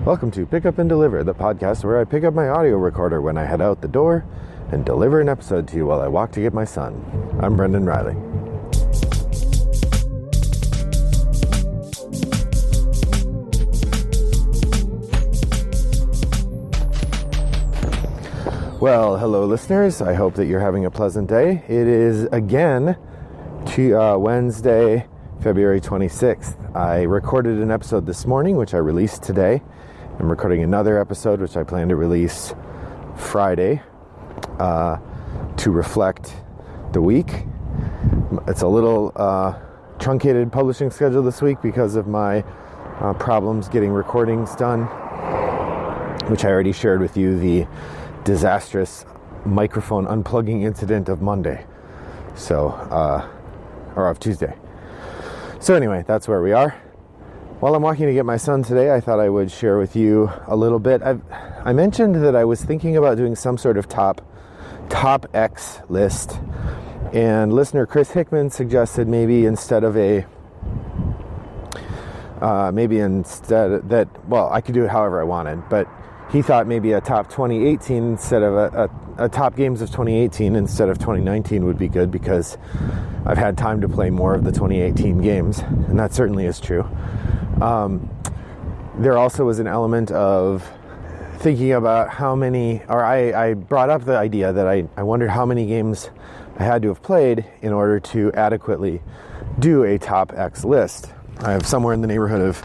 Welcome to Pick Up and Deliver, the podcast where I pick up my audio recorder when I head out the door and deliver an episode to you while I walk to get my son. I'm Brendan Riley. Well, hello listeners. I hope that you're having a pleasant day. It is again Wednesday, February 26th. I recorded an episode this morning, which I released today. I'm recording another episode, which I plan to release Friday to reflect the week. It's a little truncated publishing schedule this week because of my problems getting recordings done, which I already shared with you, the disastrous microphone unplugging incident of Monday. Or of Tuesday. So anyway, that's where we are. While I'm walking to get my son today, I thought I would share with you a little bit. I mentioned that I was thinking about doing some sort of top X list, and listener Chris Hickman suggested I could do it however I wanted, but he thought maybe a top 2018 instead of a top games of 2018 instead of 2019 would be good, because I've had time to play more of the 2018 games, and that certainly is true. There also was an element of thinking about how many, or I brought up the idea that I wondered how many games I had to have played in order to adequately do a top X list. I have somewhere in the neighborhood of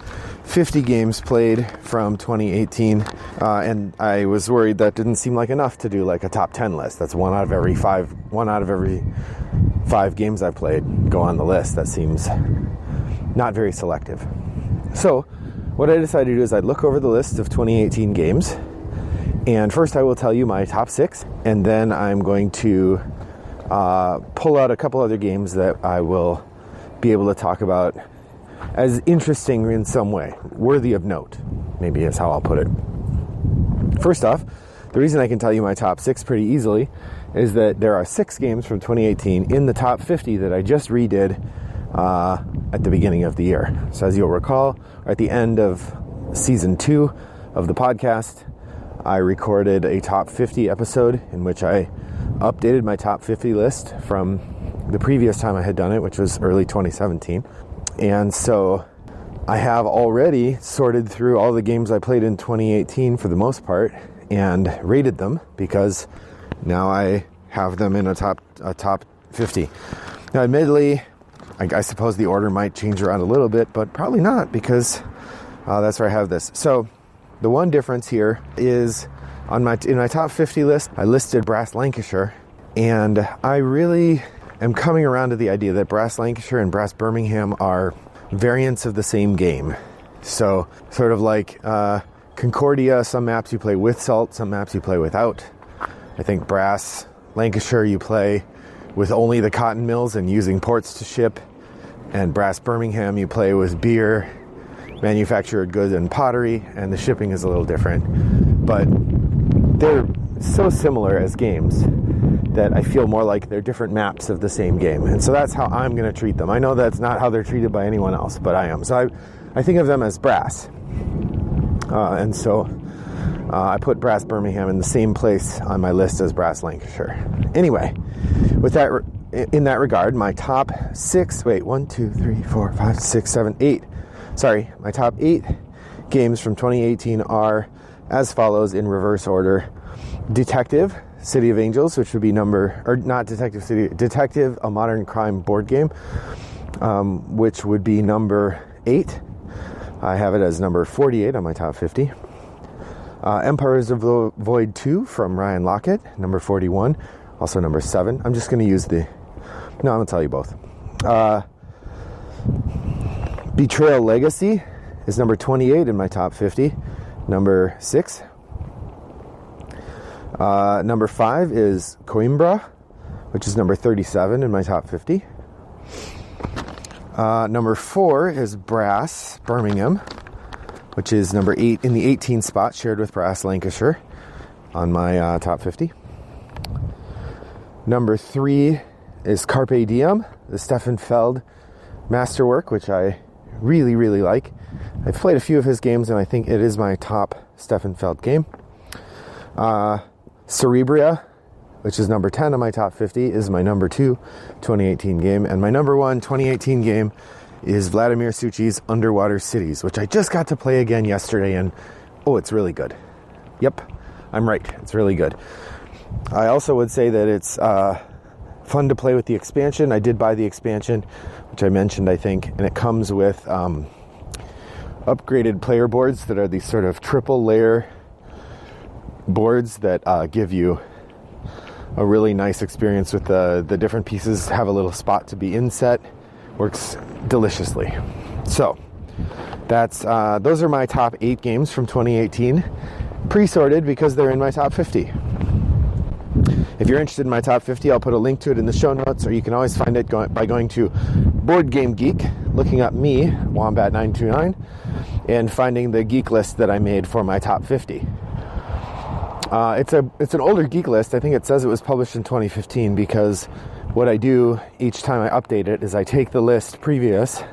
50 games played from 2018, and I was worried that didn't seem like enough to do like a top 10 list. That's one out of every five games I've played go on the list. That seems not very selective. So what I decided to do is I'd look over the list of 2018 games, and first I will tell you my top 6, and then I'm going to pull out a couple other games that I will be able to talk about as interesting in some way, worthy of note, maybe is how I'll put it. First off, the reason I can tell you my top 6 pretty easily is that there are 6 games from 2018 in the top 50 that I just redid at the beginning of the year. So as you'll recall, at the end of season 2 of the podcast, I recorded a top 50 episode in which I updated my top 50 list from the previous time I had done it, which was early 2017. And so I have already sorted through all the games I played in 2018 for the most part and rated them, because now I have them in a top 50. Now, admittedly, I suppose the order might change around a little bit, but probably not, because that's where I have this. So the one difference here is in my top 50 list, I listed Brass Lancashire, and I really am coming around to the idea that Brass Lancashire and Brass Birmingham are variants of the same game. So sort of like Concordia, some maps you play with salt, some maps you play without. I think Brass Lancashire you play with only the cotton mills and using ports to ship, and Brass Birmingham you play with beer, manufactured goods, and pottery, and the shipping is a little different. But they're so similar as games that I feel more like they're different maps of the same game. And so that's how I'm going to treat them. I know that's not how they're treated by anyone else, but I am. So I think of them as Brass. And so I put Brass Birmingham in the same place on my list as Brass Lancashire. Anyway, with that, in that regard, my top 6, my top 8 games from 2018 are as follows in reverse order. Detective, City of Angels, which would be Detective, a modern crime board game, which would be number 8. I have it as number 48 on my top 50. Empires of the Void 2 from Ryan Lockett, number 41, also number 7. I'm just going to use I'm going to tell you both. Betrayal Legacy is number 28 in my top 50, number 6. Number 5 is Coimbra, which is number 37 in my top 50. Number 4 is Brass Birmingham, which is number 8 in the 18 spot, shared with Brass Lancashire on my top 50. Number 3 is Carpe Diem, the Stefan Feld masterwork, which I really, really like. I've played a few of his games, and I think it is my top Stefan Feld game. Cerebria, which is number 10 on my top 50, is my number 2 2018 game. And my number 1 2018 game is Vladimir Suchi's Underwater Cities, which I just got to play again yesterday, and oh, it's really good. Yep, I'm right. It's really good. I also would say that it's fun to play with the expansion. I did buy the expansion, which I mentioned, I think, and it comes with upgraded player boards that are these sort of triple layer boards that give you a really nice experience with the different pieces. Have a little spot to be inset. Works deliciously. So that's those are my top 8 games from 2018, pre-sorted because they're in my top 50. If you're interested in my top 50, I'll put a link to it in the show notes, or you can always find it by going to Board Game Geek, looking up me, Wombat929, and finding the geek list that I made for my top 50. It's an older geek list. I think it says it was published in 2015, because what I do each time I update it is I take the list previous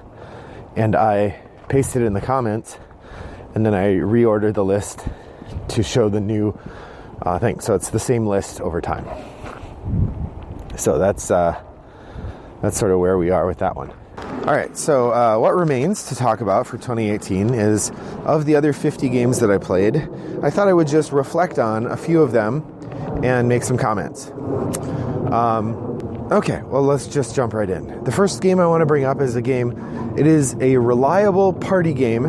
and I paste it in the comments, and then I reorder the list to show the new thing. So it's the same list over time. So that's sort of where we are with that one. All right, so what remains to talk about for 2018 is, of the other 50 games that I played, I thought I would just reflect on a few of them and make some comments. Okay, well, let's just jump right in. The first game I want to bring up is it is a reliable party game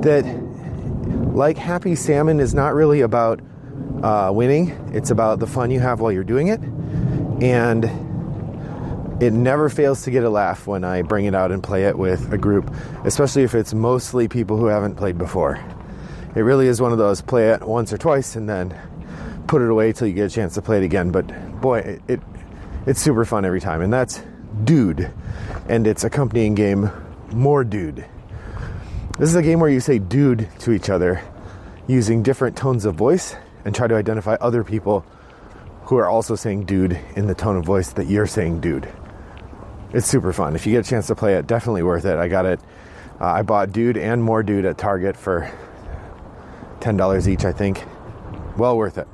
that, like Happy Salmon, is not really about winning. It's about the fun you have while you're doing it, and it never fails to get a laugh when I bring it out and play it with a group, especially if it's mostly people who haven't played before. It really is one of those, play it once or twice and then put it away till you get a chance to play it again. But boy, it's super fun every time. And that's Dude, and its accompanying game, More Dude. This is a game where you say dude to each other using different tones of voice and try to identify other people who are also saying dude in the tone of voice that you're saying dude. It's super fun. If you get a chance to play it, definitely worth it. I got it. I bought Dude and More Dude at Target for $10 each, I think. Well worth it.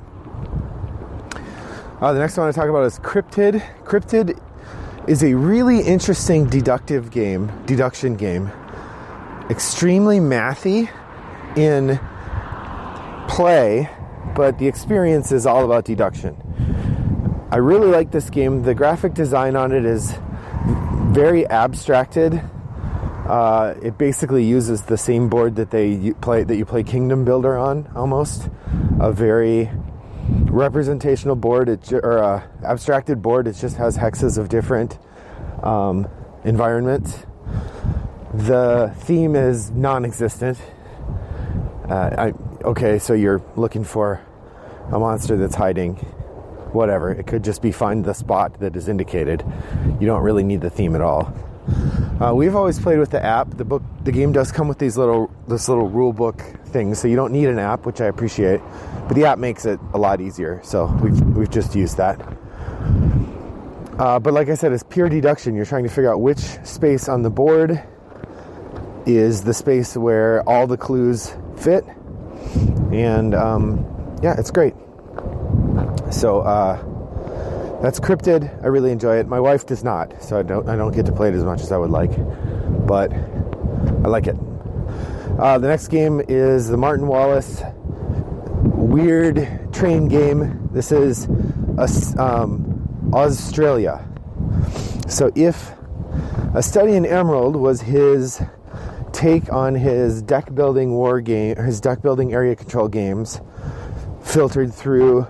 The next one I want to talk about is Cryptid. Cryptid is a really interesting deduction game. Extremely mathy in play, but the experience is all about deduction. I really like this game. The graphic design on it is very abstracted. It basically uses the same board that you play Kingdom Builder on, almost. A very representational board, abstracted board. It just has hexes of different environments. The theme is non-existent. Okay, so you're looking for a monster that's hiding. Whatever. It could just be find the spot that is indicated. You don't really need the theme at all. We've always played with the app. The game does come with this little rule book thing, so you don't need an app, which I appreciate. But the app makes it a lot easier, so we've just used that. But like I said, it's pure deduction. You're trying to figure out which space on the board is the space where all the clues fit, and yeah, it's great. So that's Cryptid. I really enjoy it. My wife does not, so I don't get to play it as much as I would like, but I like it. The next game is the Martin Wallace weird train game. This is Australia. So if A Study in Emerald was his take on his deck building area control games, filtered through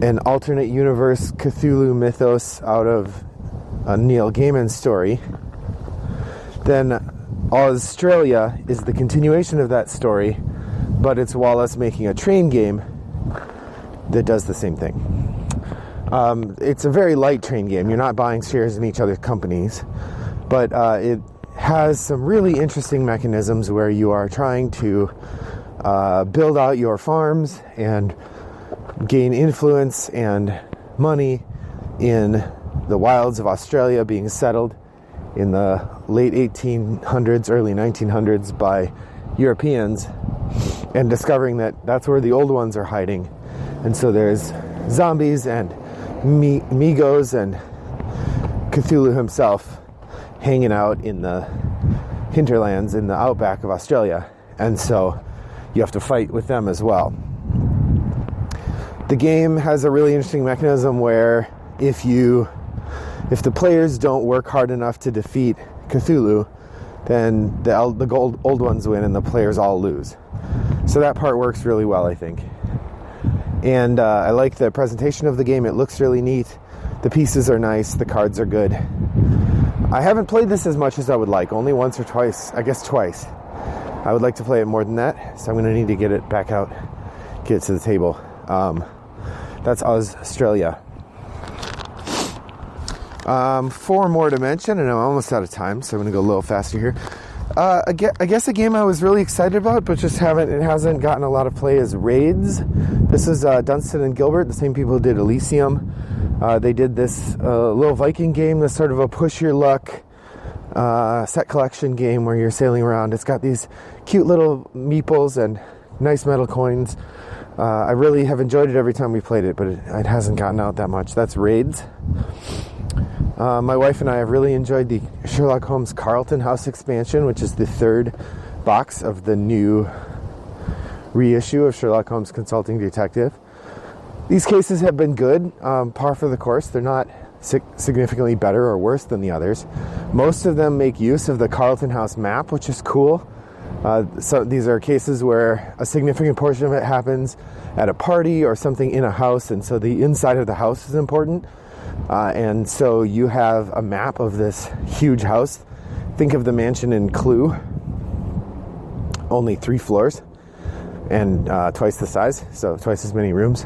an alternate universe Cthulhu mythos out of a Neil Gaiman story, then Australia is the continuation of that story, but it's Wallace making a train game that does the same thing. It's a very light train game. You're not buying shares in each other's companies, but it has some really interesting mechanisms where you are trying to build out your farms and gain influence and money in the wilds of Australia, being settled in the late 1800s, early 1900s by Europeans, and discovering that that's where the old ones are hiding. And so there's zombies and Migos and Cthulhu himself hanging out in the hinterlands in the outback of Australia. And so you have to fight with them as well. The game has a really interesting mechanism where if the players don't work hard enough to defeat Cthulhu, then the old ones win and the players all lose. So that part works really well, I think. And I like the presentation of the game. It looks really neat. The pieces are nice. The cards are good. I haven't played this as much as I would like. Only once or twice. I guess twice. I would like to play it more than that. So I'm going to need to get it back out. Get it to the table. That's Australia. 4 more to mention, and I'm almost out of time, so I'm going to go a little faster here. I guess a game I was really excited about, but just hasn't gotten a lot of play is Raids. This is Dunstan and Gilbert, the same people who did Elysium. They did this little Viking game, that's sort of a push your luck set collection game where you're sailing around. It's got these cute little meeples and nice metal coins. I really have enjoyed it every time we played it, but it hasn't gotten out that much. That's Raids. My wife and I have really enjoyed the Sherlock Holmes Carlton House expansion, which is the 3rd box of the new reissue of Sherlock Holmes Consulting Detective. These cases have been good, par for the course. They're not significantly better or worse than the others. Most of them make use of the Carlton House map, which is cool. So these are cases where a significant portion of it happens at a party or something in a house, and so the inside of the house is important. And so you have a map of this huge house. Think of the mansion in Clue. Only 3 floors and twice the size, so twice as many rooms.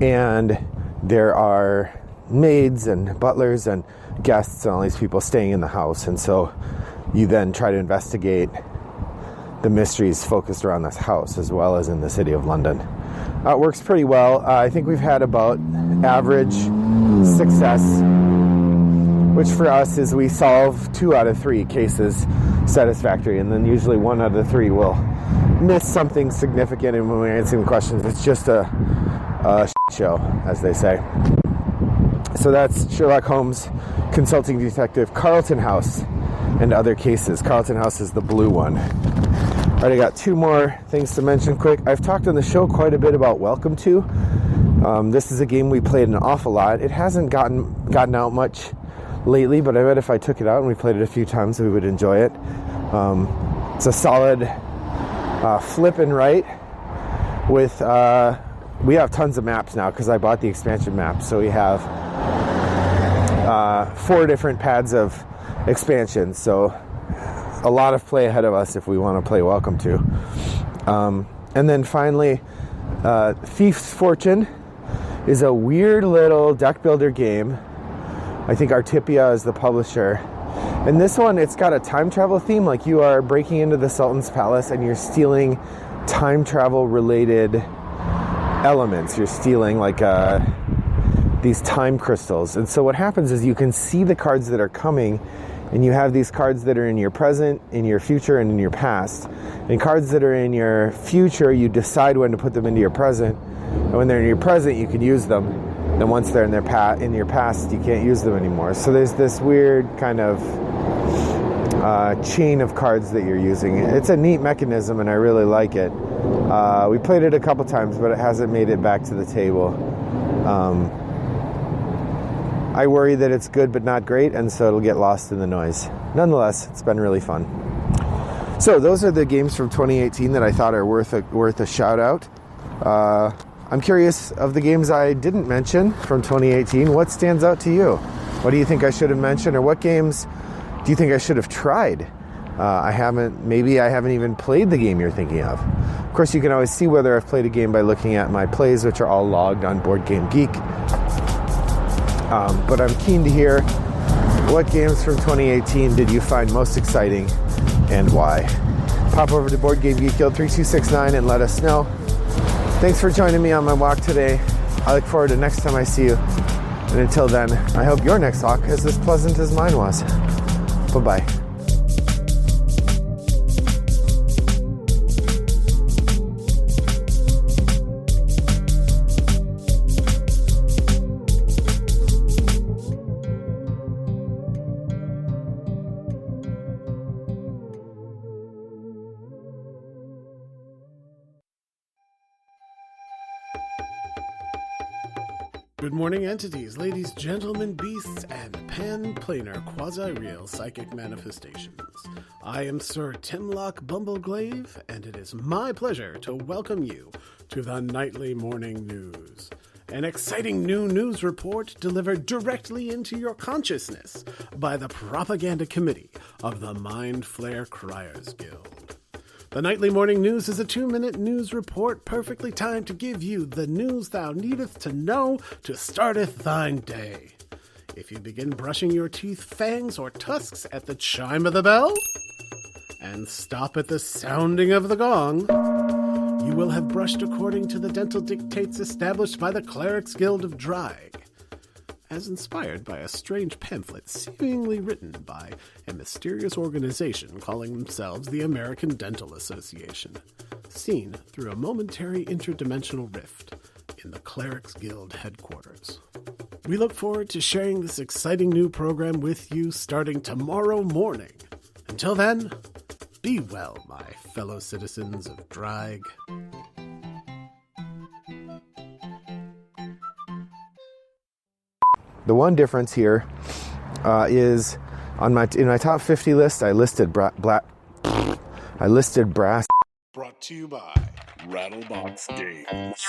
And there are maids and butlers and guests and all these people staying in the house. And so you then try to investigate the mysteries focused around this house as well as in the city of London. It works pretty well. I think we've had about average success, which for us is we solve 2 out of 3 cases satisfactory, and then usually 1 out of 3 will miss something significant, and when we're answering questions, it's just a shit show, as they say. So that's Sherlock Holmes Consulting Detective Carlton House and Other Cases. Carlton House is the blue one. All right, I got 2 more things to mention quick. I've talked on the show quite a bit about Welcome To. This is a game we played an awful lot. It hasn't gotten out much lately, but I bet if I took it out and we played it a few times, we would enjoy it. It's a solid flip and write with... we have tons of maps now because I bought the expansion map. So we have 4 different pads of expansions. So a lot of play ahead of us if we want to play Welcome To. And then finally, Thief's Fortune is a weird little deck builder game. I think Artipia is the publisher. And this one, it's got a time travel theme, like you are breaking into the Sultan's palace and you're stealing time travel related elements. You're stealing like these time crystals. And so what happens is you can see the cards that are coming, and you have these cards that are in your present, in your future, and in your past. And cards that are in your future, you decide when to put them into your present. And when they're in your present, you can use them. And once they're in your past, you can't use them anymore. So there's this weird kind of chain of cards that you're using. It's a neat mechanism, and I really like it. We played it a couple times, but it hasn't made it back to the table. I worry that it's good but not great, and so it'll get lost in the noise. Nonetheless, it's been really fun. So those are the games from 2018 that I thought are worth a shout out. I'm curious, of the games I didn't mention from 2018, what stands out to you? What do you think I should have mentioned, or what games do you think I should have tried? Maybe I haven't even played the game you're thinking of. Of course, you can always see whether I've played a game by looking at my plays, which are all logged on Board Game Geek. But I'm keen to hear, what games from 2018 did you find most exciting and why? Pop over to Board Game Geek Guild 3269 and let us know. Thanks for joining me on my walk today. I look forward to next time I see you. And until then, I hope your next walk is as pleasant as mine was. Bye-bye. Good morning, entities, ladies, gentlemen, beasts, and pan-planar quasi-real psychic manifestations. I am Sir Timlock Bumbleglaive, and it is my pleasure to welcome you to the Nightly Morning News. An exciting new news report delivered directly into your consciousness by the Propaganda Committee of the Mind Flare Criers Guild. The Nightly Morning News is a 2-minute news report perfectly timed to give you the news thou needest to know to starteth thine day. If you begin brushing your teeth, fangs, or tusks at the chime of the bell, and stop at the sounding of the gong, you will have brushed according to the dental dictates established by the Clerics Guild of Drag, as inspired by a strange pamphlet seemingly written by a mysterious organization calling themselves the American Dental Association, seen through a momentary interdimensional rift in the Clerics Guild headquarters. We look forward to sharing this exciting new program with you starting tomorrow morning. Until then, be well, my fellow citizens of Drag. The one difference here is in my top 50 list, I listed brass. Brought to you by Rattlebox Games.